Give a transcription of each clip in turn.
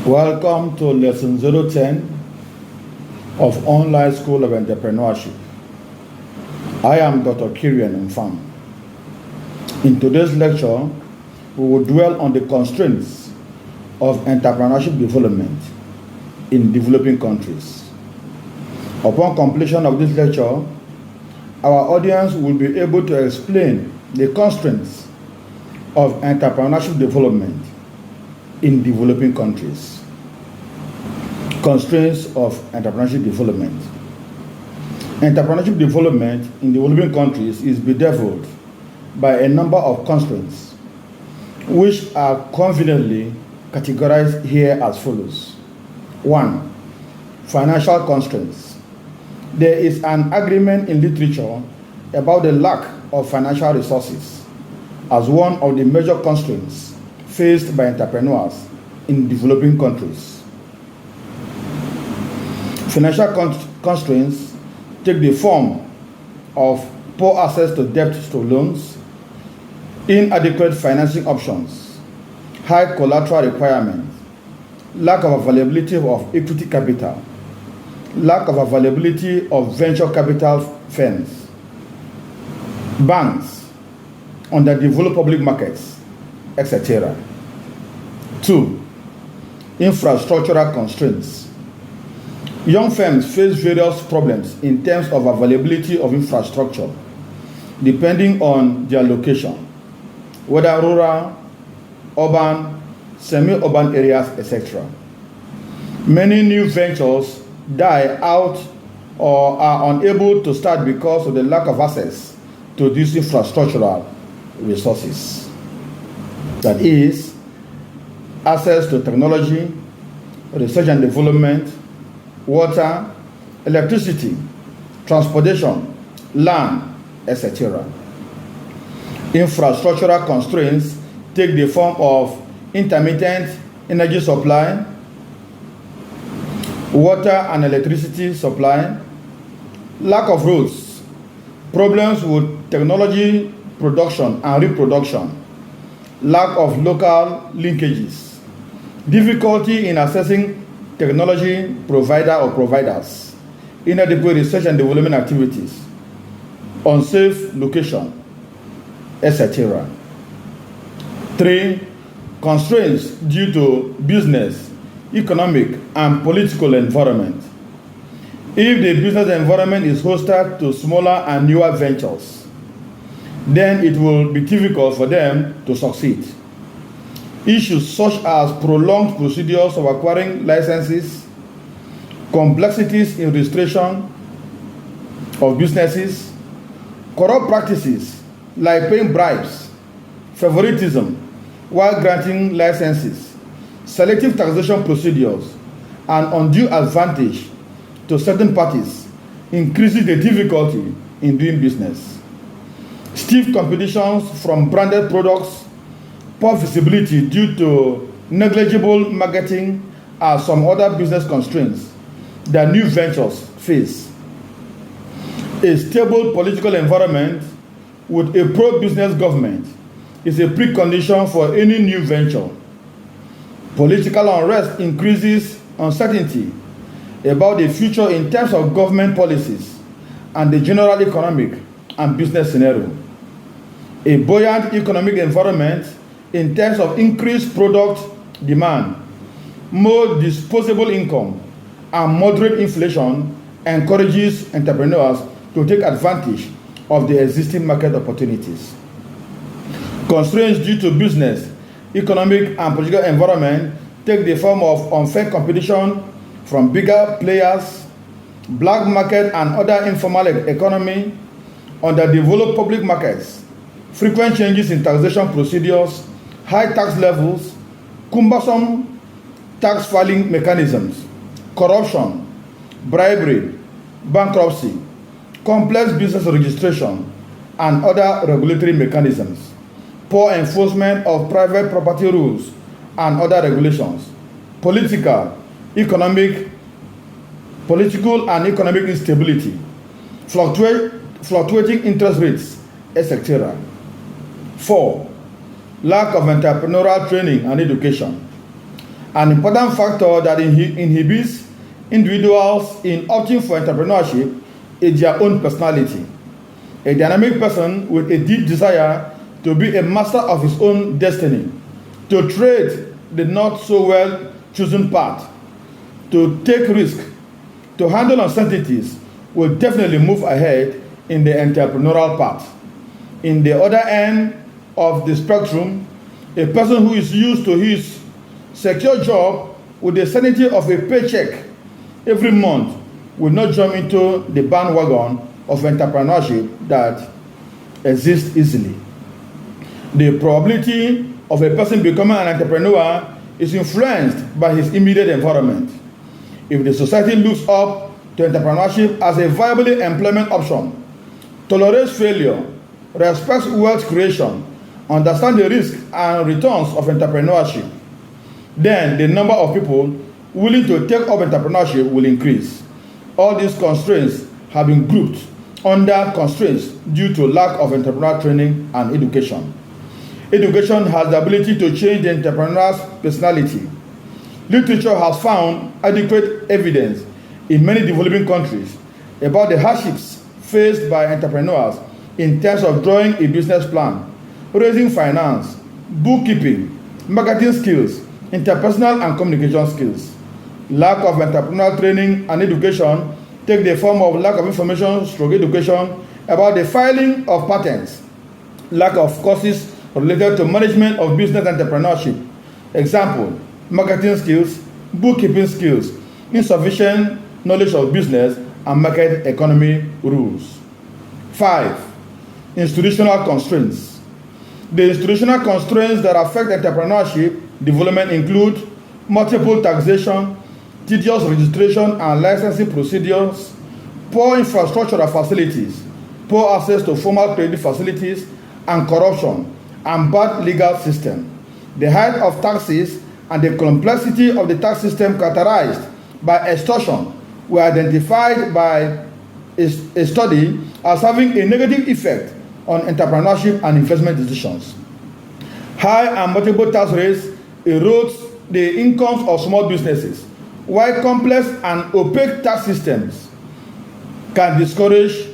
Welcome to Lesson 010 of Online School of Entrepreneurship. I am Dr. Kirian Mfam. In today's lecture, we will dwell on the constraints of entrepreneurship development in developing countries. Upon completion of this lecture, our audience will be able to explain the constraints of entrepreneurship development in developing countries. Constraints of entrepreneurship development. Entrepreneurship development in developing countries is bedeviled by a number of constraints, which are conveniently categorized here as follows. 1. Financial constraints. There is an agreement in literature about the lack of financial resources as one of the major constraints faced by entrepreneurs in developing countries. Financial constraints take the form of poor access to debt to loans, inadequate financing options, high collateral requirements, lack of availability of equity capital, lack of availability of venture capital firms, banks, underdeveloped public markets, etc. 2. Infrastructural constraints. Young firms face various problems in terms of availability of infrastructure, depending on their location, whether rural, urban, semi-urban areas, etc. Many new ventures die out or are unable to start because of the lack of access to these infrastructural resources. That is, access to technology, research and development, water, electricity, transportation, land, etc. Infrastructural constraints take the form of intermittent energy supply, water and electricity supply, lack of roads, problems with technology production and reproduction, lack of local linkages, difficulty in accessing technology provider or providers, inadequate research and development activities, unsafe location, etc. 3. Constraints due to business, economic, and political environment. If the business environment is hostile to smaller and newer ventures, then it will be difficult for them to succeed. Issues such as prolonged procedures of acquiring licenses, complexities in registration of businesses, corrupt practices like paying bribes, favoritism while granting licenses, selective taxation procedures, and undue advantage to certain parties increases the difficulty in doing business. Stiff competitions from branded products, poor visibility due to negligible marketing are some other business constraints that new ventures face. A stable political environment with a pro-business government is a precondition for any new venture. Political unrest increases uncertainty about the future in terms of government policies and the general economic and business scenario. A buoyant economic environment in terms of increased product demand, more disposable income, and moderate inflation encourages entrepreneurs to take advantage of the existing market opportunities. Constraints due to business, economic, and political environment take the form of unfair competition from bigger players, black market and other informal economy, underdeveloped public markets, frequent changes in taxation procedures, high tax levels, cumbersome tax filing mechanisms, corruption, bribery, bankruptcy, complex business registration, and other regulatory mechanisms, poor enforcement of private property rules and other regulations, political and economic instability, fluctuating interest rates, etc. 4. Lack of entrepreneurial training and education. An important factor that inhibits individuals in opting for entrepreneurship is their own personality. A dynamic person with a deep desire to be a master of his own destiny, to tread the not so well chosen path, to take risks, to handle uncertainties, will definitely move ahead in the entrepreneurial path. In the other end of the spectrum, a person who is used to his secure job with the certainty of a paycheck every month will not jump into the bandwagon of entrepreneurship that exists easily. The probability of a person becoming an entrepreneur is influenced by his immediate environment. If the society looks up to entrepreneurship as a viable employment option, tolerates failure, respects wealth creation, understands the risks and returns of entrepreneurship, then the number of people willing to take up entrepreneurship will increase. All these constraints have been grouped under constraints due to lack of entrepreneurial training and education. Education has the ability to change the entrepreneur's personality. Literature has found adequate evidence in many developing countries about the hardships faced by entrepreneurs in terms of drawing a business plan, raising finance, bookkeeping, marketing skills, interpersonal and communication skills. Lack of entrepreneurial training and education take the form of lack of information stroke education about the filing of patents, lack of courses related to management of business entrepreneurship. Example, marketing skills, bookkeeping skills, insufficient knowledge of business and market economy rules. 5. Institutional constraints. The institutional constraints that affect entrepreneurship development include multiple taxation, tedious registration and licensing procedures, poor infrastructural facilities, poor access to formal credit facilities, and corruption, and bad legal system. The height of taxes and the complexity of the tax system characterized by extortion were identified by a study as having a negative effect on entrepreneurship and investment decisions. High and multiple tax rates erodes the incomes of small businesses, while complex and opaque tax systems can discourage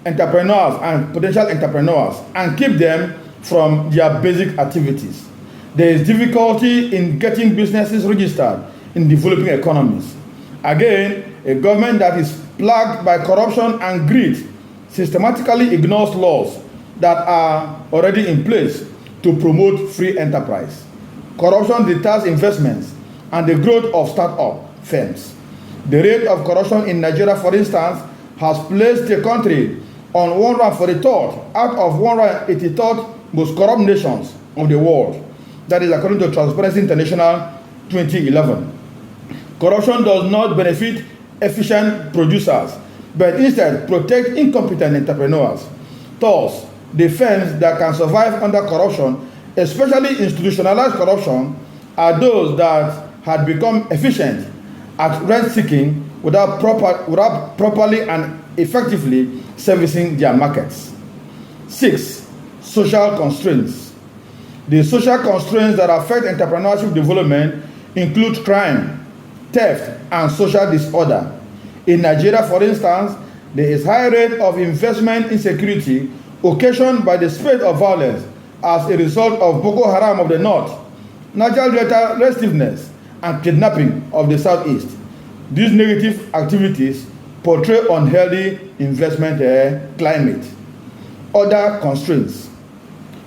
entrepreneurs and potential entrepreneurs and keep them from their basic activities. There is difficulty in getting businesses registered in developing economies. Again, a government that is plagued by corruption and greed systematically ignores laws that are already in place to promote free enterprise. Corruption deters investments and the growth of start-up firms. The rate of corruption in Nigeria, for instance, has placed the country on 143rd out of 183rd most corrupt nations of the world. That is according to Transparency International 2011. Corruption does not benefit efficient producers, but instead protect incompetent entrepreneurs. Thus, the firms that can survive under corruption, especially institutionalized corruption, are those that had become efficient at rent-seeking without properly and effectively servicing their markets. 6. Social constraints. The social constraints that affect entrepreneurship development include crime, theft, and social disorder. In Nigeria, for instance, there is high rate of investment insecurity occasioned by the spread of violence as a result of Boko Haram of the north, Niger Delta restiveness, and kidnapping of the southeast. These negative activities portray unhealthy investment climate. Other constraints.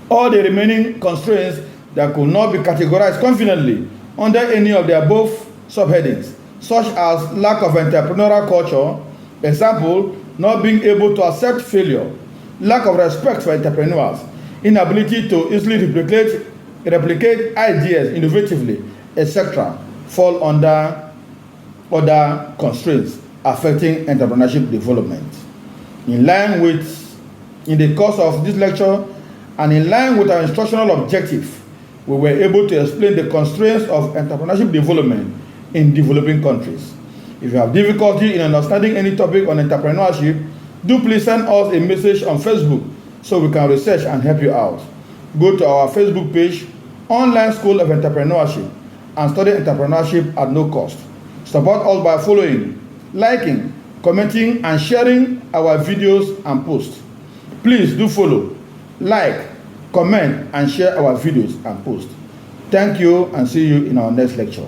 All the remaining constraints that could not be categorized confidently under any of the above subheadings, such as lack of entrepreneurial culture, example, not being able to accept failure, lack of respect for entrepreneurs, inability to easily replicate ideas innovatively, etc., fall under other constraints affecting entrepreneurship development. In the course of this lecture, and in line with our instructional objective, we were able to explain the constraints of entrepreneurship development in developing countries. If you have difficulty in understanding any topic on entrepreneurship, do please send us a message on Facebook so we can research and help you out. Go to our Facebook page, Online School of Entrepreneurship, and study entrepreneurship at no cost. Support us by following, liking, commenting, and sharing our videos and posts. Please do follow, like, comment, and share our videos and posts. Thank you, and see you in our next lecture.